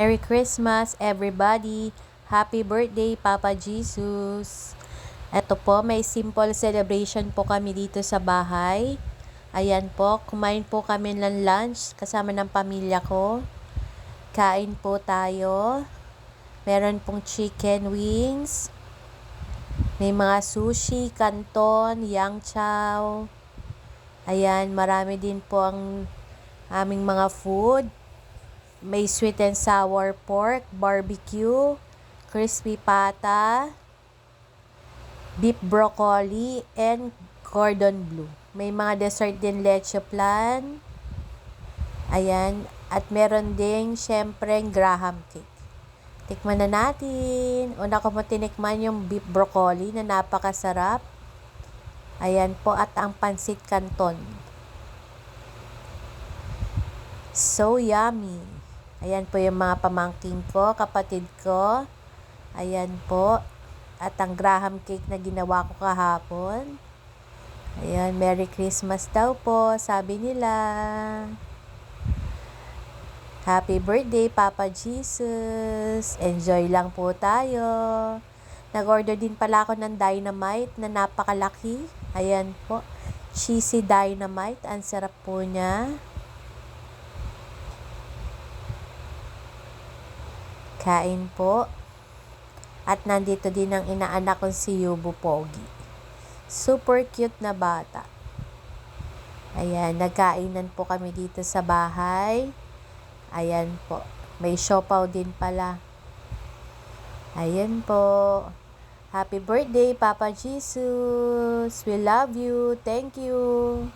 Merry Christmas, everybody! Happy birthday, Papa Jesus! Ito po, may simple celebration po kami dito sa bahay. Ayan po, kumain po kami ng lunch kasama ng pamilya ko. Kain po tayo. Meron pong chicken wings. May mga sushi, canton, yang chow. Ayan, marami din po ang aming mga food. May sweet and sour pork, barbecue, crispy pata, beef broccoli, and cordon bleu. May mga dessert din, leche flan. Ayan. At meron ding, syempre, graham cake. Tikman na natin. Una ko mo tinikman yung beef broccoli na napakasarap. Ayan po. At ang pansit canton. So yummy. Ayan po yung mga pamangking ko, kapatid ko. Ayan po. At ang graham cake na ginawa ko kahapon. Ayan, Merry Christmas daw po, sabi nila. Happy birthday, Papa Jesus. Enjoy lang po tayo. Nag-order din pala ako ng dynamite na napakalaki. Ayan po. Cheesy dynamite. Ang sarap po niya. Kain po. At nandito din ang inaanak kong si Yubo Pogi. Super cute na bata. Ayan, nagkainan po kami dito sa bahay. Ayan po. May siopaw din pala. Ayan po. Happy birthday, Papa Jesus. We love you. Thank you.